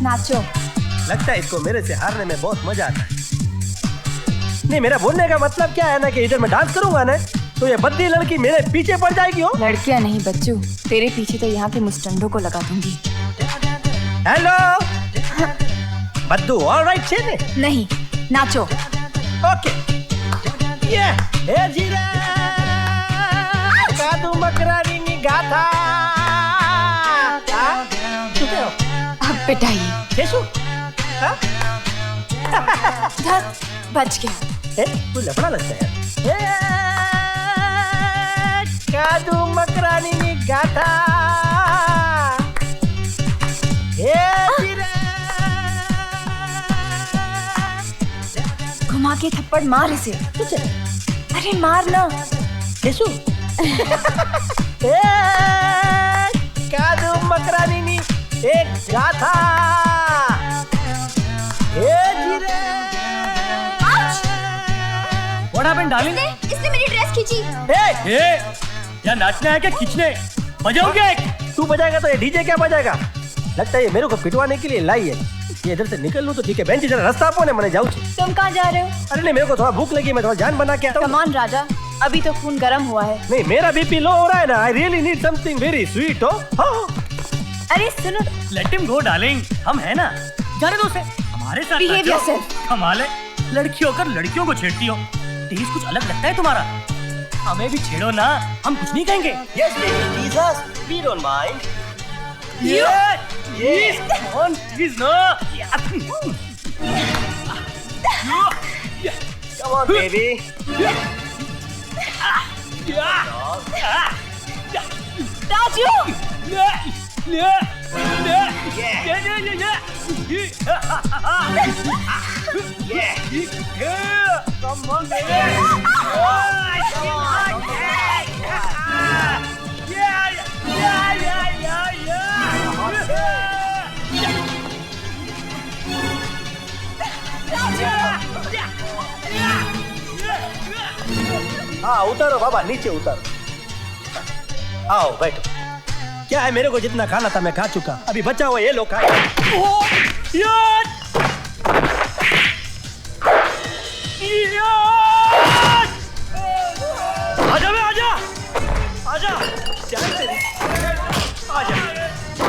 नाचो। लगता है इसको मेरे से हारने में बहुत मजा आता है। नहीं, मेरा बोलने का मतलब क्या है ना कि इधर मैं डांस करूंगा ना तो ये बद्दी लड़की मेरे पीछे पड़ जाएगी। हो लड़कियां नहीं बच्चू, तेरे पीछे तो यहाँ के मुस्टंडों को लगा दूंगी। हेलो बद्दू, ऑलराइट छेने? नहीं, नाचो। ओके। ये हे जीरा कादू मकरानी नी गाथा। अब पिटाइए। केशु? धत, बच गया। कोई लफड़ा लगता है यार। कादू मकरानी नी गाथा। घुमा के थप्पड़ मार इसे। अरे मार ना। केशु? कादू मकरानी नी एक गाथा। What happened, darling? इसने मेरी ड्रेस खींची। या नाचना है क्या खींचने? बजाओगे? तू बजाएगा तो ये डीजे क्या बजाएगा? लगता है ये मेरे को पिटवाने के लिए लाई है। ये इधर से निकल लूं तो ठीक है। बेंच जरा रास्ता आपो ने मैंने जाऊँ। तुम कहाँ जा रहे हो? अरे नहीं, मेरे को थोड़ा भूख लगी, मैं थोड़ा जान बना के आता हूँ। कमान राजा, अभी तो खून गर्म हुआ है। नहीं, मेरा बीपी लो हो रहा है ना। I really need something very sweet. हो अरे सुनो, Let him go, darling. हम है ना, जाने दो उसे। हमारे साथ Behave नाचो। yourself. कमाल है, लड़की होकर लड़कियों को छेड़ती हो। टेस्ट कुछ अलग लगता है तुम्हारा। हमें भी छेड़ो ना, हम कुछ नहीं कहेंगे। Yes, baby, tease us. We don't mind. Yes, come on, please, no. Come on, baby. Raju. Come on, baby. हाँ, उतारो बाबा, नीचे उतारो। आओ बैठो। क्या है, मेरे को जितना खाना था मैं खा चुका। अभी बचा हुआ ये लोग खाए। आजा बे, आजा आजा। आजा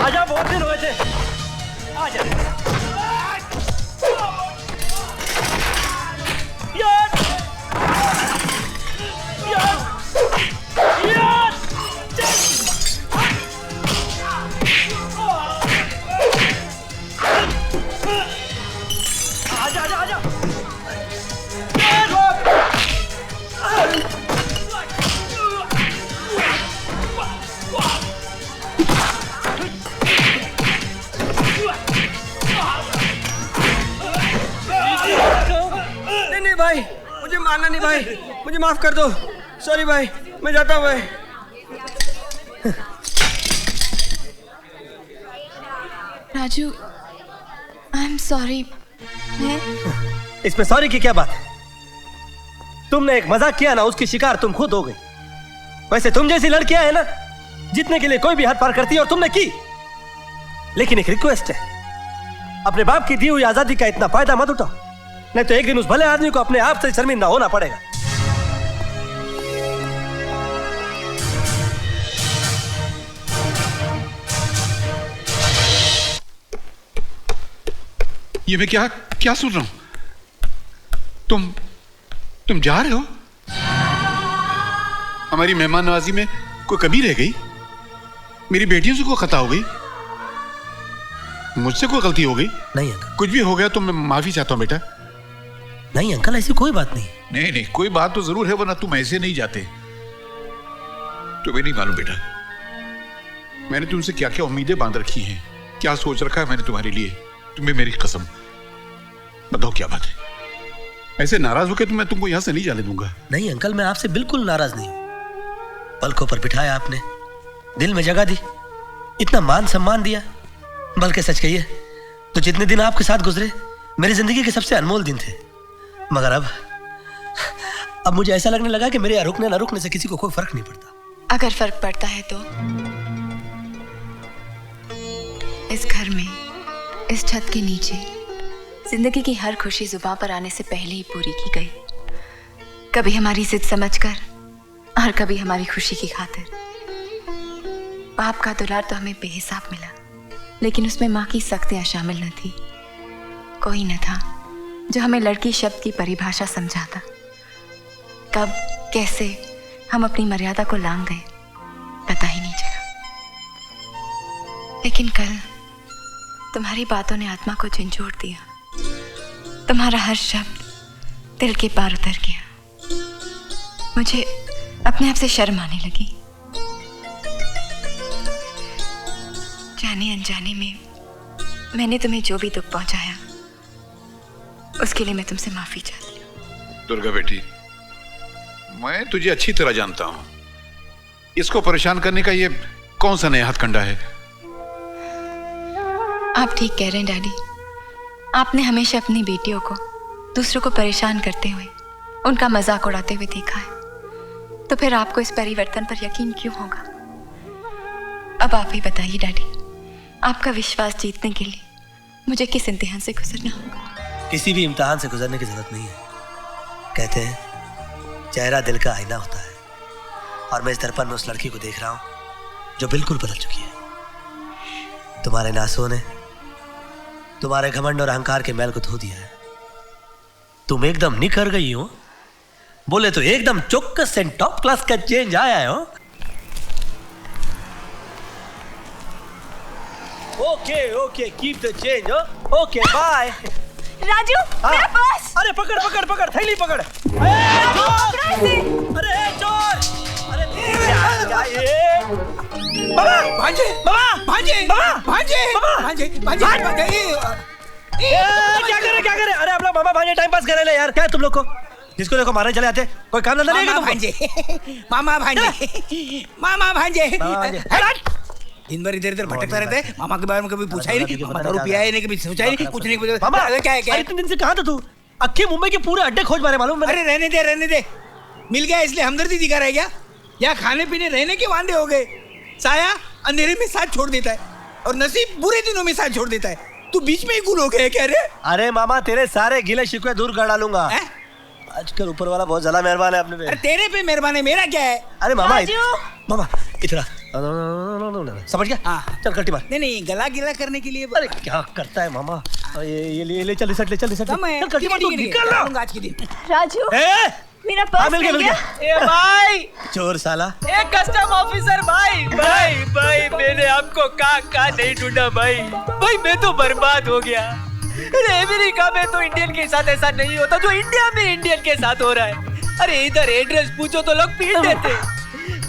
आजा, बहुत दिन हुए थे। आजा भाई, मुझे मारना नहीं भाई, मुझे माफ कर दो। सॉरी भाई, मैं जाता हूँ भाई। Raju, I am sorry. इसमें सॉरी की क्या बात है? तुमने एक मजाक किया ना, उसकी शिकार तुम खुद हो गई। वैसे तुम जैसी लड़कियां है ना, जीतने के लिए कोई भी हद पार करती है, और तुमने की। लेकिन एक रिक्वेस्ट है, अपने बाप की दी हुई आजादी का इतना फायदा मत उठाओ, नहीं तो एक दिन उस भले आदमी को अपने आप से शर्मिंदा होना पड़ेगा। ये मैं क्या सुन रहा हूं? तुम जा रहे हो? हमारी मेहमान नवाजी में कोई कमी रह गई? मेरी बेटियों से कोई खता हो गई? मुझसे कोई गलती हो गई? नहीं अंकल। कुछ भी हो गया तो मैं माफी चाहता हूं बेटा। नहीं अंकल, ऐसी कोई बात नहीं। नहीं, कोई बात तो जरूर है, वरना तुम ऐसे नहीं जाते। तुम्हें नहीं मालूम बेटा, मैंने तुमसे क्या क्या उम्मीदें बांध रखी हैं, क्या सोच रखा है मैंने तुम्हारे लिए। तुम्हें मेरी कसम, बताओ क्या बात है? ऐसे नाराज होकर तो मैं तुमको यहां से नहीं जाने दूंगा। नहीं अंकल, मैं आपसे बिल्कुल नाराज नहीं हूं। पलकों पर बिठाया आपने, दिल में जगह दी, इतना मान सम्मान दिया। बल्कि सच कहिए तो जितने दिन आपके साथ गुजरे मेरी जिंदगी के सबसे अनमोल दिन थे। मगर अब मुझे ऐसा लगने लगा कि मेरे यहाँ रुकने न रुकने से किसी को कोई फर्क नहीं पड़ता। अगर फर्क पड़ता है तो इस घर में, इस छत के नीचे जिंदगी की हर खुशी जुबान पर आने से पहले ही पूरी की गई। कभी हमारी जिद समझकर और कभी हमारी खुशी की खातिर। बाप का दुलार तो हमें बेहिसाब मिला, लेकिन उसमें माँ की सख्तियां शामिल न थी। कोई न था जो हमें लड़की शब्द की परिभाषा समझाता। कब कैसे हम अपनी मर्यादा को लांघ गए पता ही नहीं चला। लेकिन कल तुम्हारी बातों ने आत्मा को झंझोड़ दिया। तुम्हारा हर शब्द दिल के पार उतर गया। मुझे अपने आप से शर्म आने लगी। जाने अनजाने में मैंने तुम्हें जो भी दुख पहुंचाया उसके लिए मैं तुमसे माफी चाहती हूँ। दुर्गा बेटी, मैं तुझे अच्छी तरह जानता हूं। इसको परेशान करने का ये कौन सा नया हथकंडा है? आप ठीक कह रहे हैं डैडी। आपने हमेशा अपनी बेटियों को दूसरों को परेशान करते हुए, उनका मजाक उड़ाते हुए देखा है, तो फिर आपको इस परिवर्तन पर यकीन क्यों होगा? अब आप ही बताइए डैडी, आपका विश्वास जीतने के लिए मुझे किस इम्तिहान से गुजरना होगा? किसी भी इम्तिहान से गुजरने की जरूरत नहीं है। कहते हैं चेहरा दिल का आईना होता है, और मैं इस दर्पण में उस लड़की को देख रहा हूं जो बिल्कुल बदल चुकी है। तुम्हारे नासों ने तुम्हारे घमंड और अहंकार के मैल को धो दिया है। तुम एकदम निखर गई हो, बोले तो एकदम चौकस एंड टॉप क्लास का चेंज आया है। Okay okay, keep the change. Okay bye. Raju, मेरा पर्स! अरे पकड़ पकड़ पकड़, थैली पकड़। अरे चोर! अरे भांजे, भांजे, भांजे, भांजे, भांजे, क्या करे? अरे अपना मामा भांजे टाइम पास करे ले यार। क्या है तुम लोग को? जिसको देखो मारने चले आते, कोई काम धंधा नहीं है तुमको? मामा भांजे, मामा भांजे। दिन भर इधर इधर भटकता रहता है। मामा के बारे में कभी पूछा ही नहीं, दारू पिया ही नहीं, कभी सोचा ही नहीं, कुछ नहीं। मामा क्या है? इतने दिन से कहाँ था तू? अक्खी मुंबई के पूरे अड्डे खोज मारे, मालूम? अरे रहने दे। मिल गया इसलिए हमदर्दी दिखा रह गया? या खाने पीने रहने के वांदे हो गए? साया अंधेरे में साथ छोड़ देता है और नसीब बुरे दिनों में साथ छोड़ देता है। तू बीच में ही गुल हो गया क्या रे? अरे मामा, तेरे सारे गिले शिकवे दूर कर डालूंगा। आजकल ऊपर वाला बहुत ज्यादा मेहरबान है अपने पे। अरे तेरे पे मेहरबान है, मेरा क्या है? अरे मामा मामा इतना समझ गया? हाँ। चल कल्टी मार। नहीं, गला गिला करने के लिए। अरे क्या करता है मामा? ये ले चल रिसट ले चल कल्टी मार, तू निकल लो आज के दिन। राजू, मेरा पर्स मिल गया। ए भाई, चोर साला। ए कस्टम ऑफिसर भाई, मैंने आपको कहा नहीं ढूंढा भाई। मैं तो बर्बाद हो गया। अरे अमेरिका में तो इंडियन के साथ ऐसा नहीं होता जो इंडिया में इंडियन के साथ हो रहा है। अरे इधर एड्रेस पूछो तो लोग पीट देते,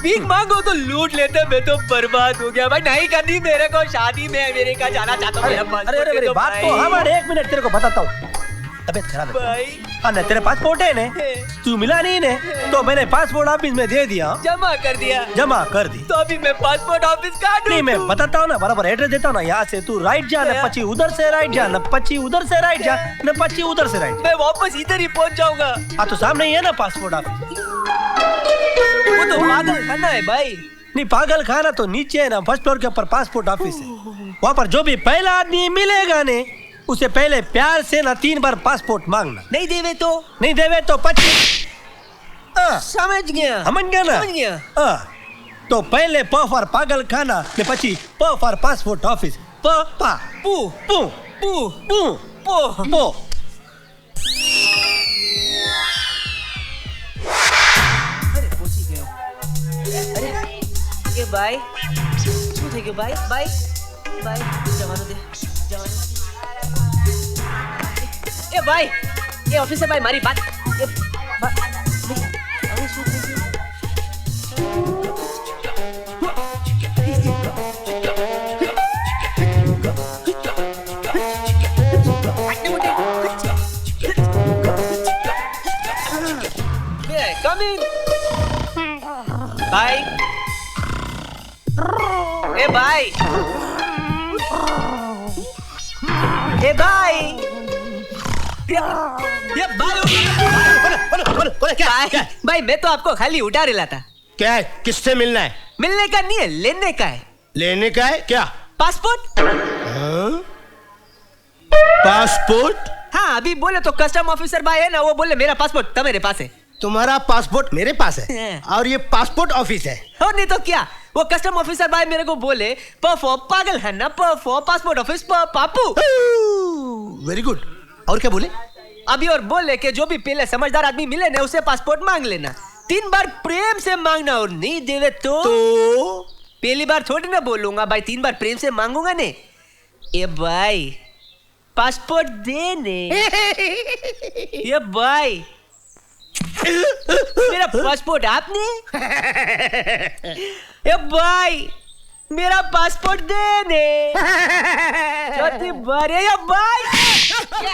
भीख मांगो तो लूट लेते। मैं तो बर्बाद हो गया भाई। नहीं करनी मेरे को शादी में अमेरिका जाना चाहता हूँ। अरे बात तो हाँ, एक मिनट तेरे को बताता हूँ। तबीयत खराब है भाई। हाँ ना, तेरे पासपोर्ट है ने, तू मिला नहीं ने, तो मैंने पासपोर्ट ऑफिस में दे दिया। जमा कर दी। तो अभी मैं पासपोर्ट ऑफिस का नहीं, मैं बताता हूँ ना, बराबर एड्रेस देता हूँ ना। यहाँ से तू राइट जा, न पची उधर से राइट जा, न पची उधर से राइट जा, न पची उधर से राइट। मैं वापस इधर ही पहुँच जाऊंगा। हाँ तो सामने ही है ना पासपोर्ट ऑफिस। वो तो पागल खाना है भाई। नहीं, पागल खाना तो नीचे है ना, फर्स्ट फ्लोर के ऊपर पासपोर्ट ऑफिस है। वहाँ पर जो भी पहला आदमी मिलेगा ने, उसे पहले प्यार से ना 3 बार पासपोर्ट मांगना। नहीं देवे तो 25। समझ गया ना? तो पहले प फॉर पागल खाना ने, पची प फॉर पासपोर्ट ऑफिस। प पा पू पू पू पू पो पो। ये भाई શું થઈ ગયું ભાઈ જવાનું દે એ ભાઈ એ ઓફિસર ભાઈ મારી વાત હવે શું થઈ ગયું Come in. Bye. Hey, bye. Hey, bye. ये बाल बोलो क्या भाई, भाई मैं तो आपको खाली उठा रहा था। क्या है? किससे मिलना है? मिलने का नहीं है, लेने का है। लेने का है क्या? पासपोर्ट। पासपोर्ट? हाँ, अभी बोले तो कस्टम ऑफिसर भाई है ना, वो बोले मेरा पासपोर्ट तुम्हारे पास है। तुम्हारा पासपोर्ट मेरे पास है और ये पासपोर्ट ऑफिस है। और नहीं तो क्या, वो कस्टम ऑफिसर भाई मेरे को बोले पफो पागल है ना, पफो passport office Papu. Very good. और क्या बोले? अभी और बोले कि जो भी पहले समझदार आदमी मिले ना उसे पासपोर्ट मांग लेना, 3 बार प्रेम से मांगना, और नहीं देवे तो पहली बार थोड़ी ना बोलूंगा भाई, 3 बार प्रेम से मांगूंगा ने। ए भाई पासपोर्ट दे ने। ये भाई मेरा पासपोर्ट आपने। ए भाई मेरा पासपोर्ट दे ने। चौथी बार ये भाई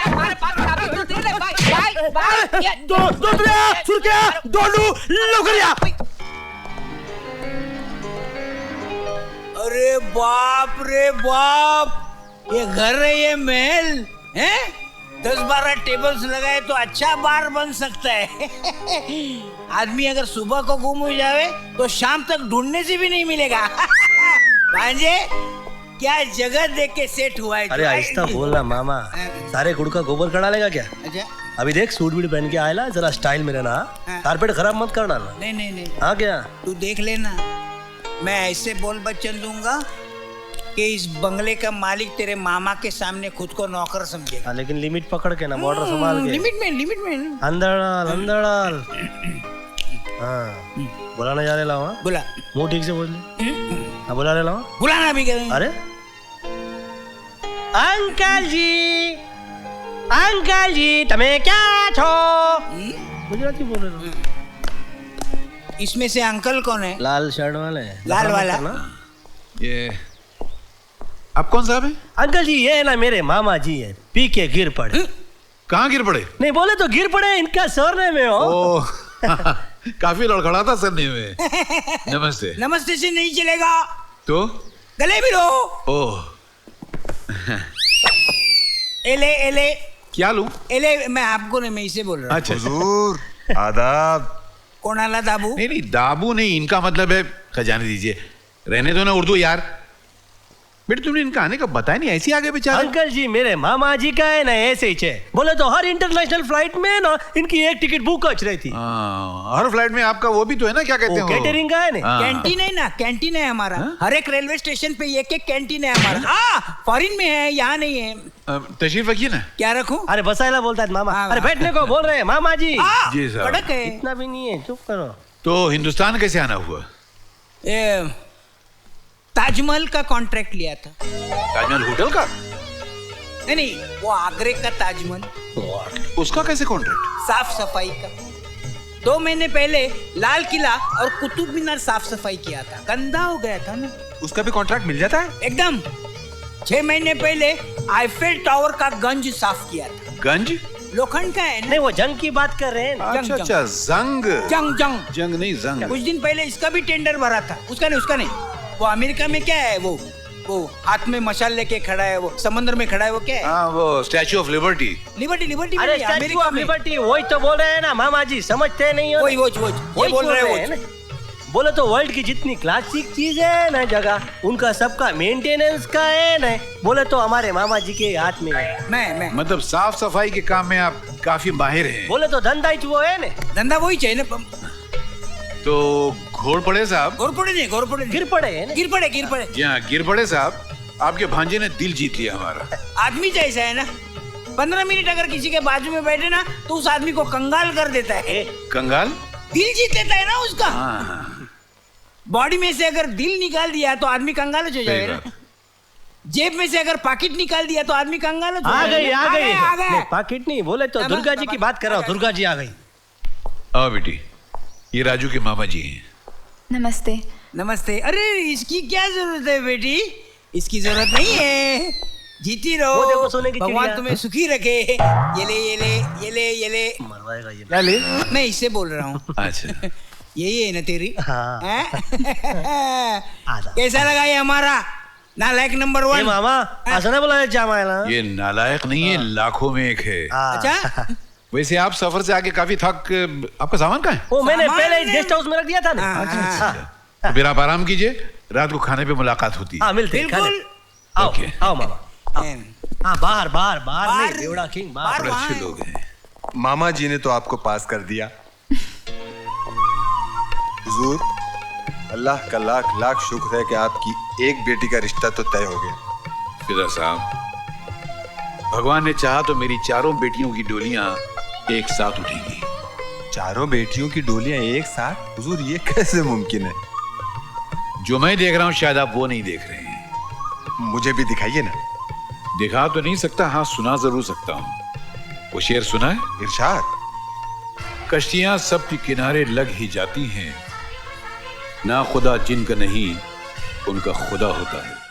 हमारे पासपोर्ट आपने दे ले भाई। भाई अरे बाप रे बाप, ये घर है ये महल है? 10-12 टेबल्स लगाए तो अच्छा बार बन सकता है। आदमी अगर सुबह को गुम हो जावे तो शाम तक ढूंढने से भी नहीं मिलेगा। भांजे क्या जगह देख के सेट हुआ है। अरे आहिस्ता बोलना मामा, सारे गुड़ का गोबर कड़ा लेगा क्या? अच्छा अभी देख सूट बूट पहन के आयला, जरा स्टाइल में रहना, कारपेट खराब मत कर डालना। नहीं नहीं नहीं, हाँ क्या? तू देख लेना, मैं ऐसे बोल बच्चन दूंगा कि इस बंगले का मालिक तेरे मामा के सामने खुद को नौकर समझेगा। लेकिन लिमिट पकड़ के ना, बॉर्डर संभाल के। लिमिट में अंदर डाल। हाँ बुलाने जा रहे लाओ। बुला, मुंह ठीक से बोल ले। हाँ बुला रहे लाओ। बुलाना भी करें। अरे अंकल जी तुम्हें क्या छो? गुजराती बोल रहे हो। इसमें से अंकल कौन है? लाल शर्ट वाले। लाल वाला ये आप कौन साहब हैं? अंकल जी ये ना मेरे मामा जी है, पी के गिर पड़े। कहाँ गिर पड़े? नहीं बोले तो गिर पड़े, इनका सरने में हो। ओह काफी लड़खड़ाता सरने में। नमस्ते। नमस्ते से नहीं चलेगा तो गले भी लो। ओह एले क्या लूं? एले, मैं आपको नहीं, मैं इसे बोल रहा हूँ। अच्छा हुजूर आदाब। कौन आला दाबू? नहीं दाबू नहीं, इनका मतलब है खजाने दीजिए। रहने दो ना उर्दू यार। बेटे तुमने इनका आने का बताया नहीं, ऐसे आगे बेचारे। अंकल जी मेरे मामा जी का है ना ऐसे ही है। बोले तो हर इंटरनेशनल फ्लाइट में ना इनकी एक टिकट बुक कर रही थी। हर फ्लाइट में आपका वो भी तो है ना, क्या कहते हैं? कैटरिंग का है ना। कैंटीन है ना, कैंटीन है हमारा। हर एक रेलवे स्टेशन पे एक कैंटीन है हमारा। हाँ फॉरिन में है, यहाँ नहीं है। तशरीफ रखिए ना। क्या रखूं? अरे बसाइला बोलता है मामा। हाँ, अरे बैठने को बोल रहे हैं मामा जी। जी साहब। कड़क है। इतना भी नहीं है, चुप करो। तो हिंदुस्तान कैसे आना हुआ? ताजमहल का कॉन्ट्रैक्ट लिया था। ताजमहल होटल का? नहीं, वो आगरे का ताजमहल। उसका कैसे कॉन्ट्रैक्ट? साफ सफाई का। 2 महीने पहले लाल किला और कुतुब मीनार साफ सफाई किया था, गंदा हो गया था ना। उसका भी कॉन्ट्रैक्ट मिल जाता है? एकदम। 6 महीने पहले आईफेल टावर का गंज साफ किया था। गंज? लोखंड का है ना। नहीं वो जंग की बात कर रहे हैं ना। अच्छा अच्छा, जंग जंग नहीं जंग। कुछ दिन पहले इसका भी टेंडर भरा था। उसका नहीं, वो अमेरिका में क्या है, वो हाथ में मशाल लेके खड़ा है, वो समंदर में खड़ा है, वो क्या है? हाँ वो स्टैचू ऑफ लिबर्टी। लिबर्टी अरे स्टैचू ऑफ लिबर्टी, वही तो बोल रहे हैं ना मामा जी, समझते नहीं हो? वही ये बोल रहे हैं ना। बोले तो वर्ल्ड की जितनी क्लासिक चीज है ना जगह, उनका सबका मेंटेनेंस का है ना, बोले तो हमारे मामा जी के हाथ में है। मैं मतलब साफ सफाई के काम में आप काफी माहिर हैं। बोले तो धंधा ही वो है ना। धंधा वही चाहिए ना। तो घोड़ पड़े साहब। घोड़ पड़े गिर पड़े है ना। गिर पड़े। जी हाँ गिर पड़े साहब, आपके भांजे ने दिल जीत लिया हमारा। आदमी जैसा है ना, 15 मिनट अगर किसी के बाजू में बैठे ना तो उस आदमी को कंगाल कर देता है। कंगाल? दिल जीत लेता है ना उसका। हाँ। बॉडी में से अगर दिल निकाल दिया तो आदमी कंगाल हो जाएगा ना। जेब में से अगर पाकिट निकाल दिया तो आदमी कंगाल हो जाएगा। आ गई। नहीं, पाकिट नहीं बोले तो दुर्गा जी की बात कर रहा हूँ। दुर्गा जी आ गई। आओ बेटी, ये राजू के मामा जी हैं। नमस्ते। अरे इसकी क्या जरूरत है बेटी, इसकी जरूरत नहीं है। जीती रहो, वो देखो सोने की भगवान चिड़िया। तुम्हें सुखी रखे। ये ले। मरवाएगा ये। क्या ले? मैं इससे बोल रहा हूँ। अच्छा यही है ना तेरी? हाँ। आधा। कैसा लगा ये हमारा नालायक नंबर 1? मामा असं नाही बोलायचं आम्हाला। ये नालायक नहीं है, लाखों में एक है। अच्छा वैसे आप सफर से आके काफी थक, आपका सामान कहाँ है? वो मैंने सामान पहले ही ने- गेस्ट हाउस में रख दिया था ना। अच्छा। तो फिर आप आराम कीजिए, रात को खाने पे मुलाकात होती है। हाँ मिलते हैं, बिल्कुल। खाने। आओ ओके। आओ मामा। हाँ बाहर बाहर बाहर बाहर- नहीं, बेवड़ा किंग बाहर। बड़े वहाँ अच्छे है। लोग हैं। मामा जी ने तो आपको पास कर दिया। हुजूर, अल्लाह का लाख लाख शुक्र है कि आपकी एक बेटी का रिश्ता तो तय हो गया। फिदा साहब, भगवान ने चाहा तो मेरी चारों बेटियों की डोलियां एक साथ उठेंगी। चारों बेटियों की डोलियां एक साथ? हुजूर, ये कैसे मुमकिन है? जो मैं देख रहा हूं शायद आप वो नहीं देख रहे हैं। मुझे भी दिखाइए ना। दिखा तो नहीं सकता, हाँ सुना जरूर सकता हूं। वो शेर सुना है? इरशाद। कश्तियां सबके किनारे लग ही जाती हैं, ना खुदा जिनका नहीं उनका खुदा होता है।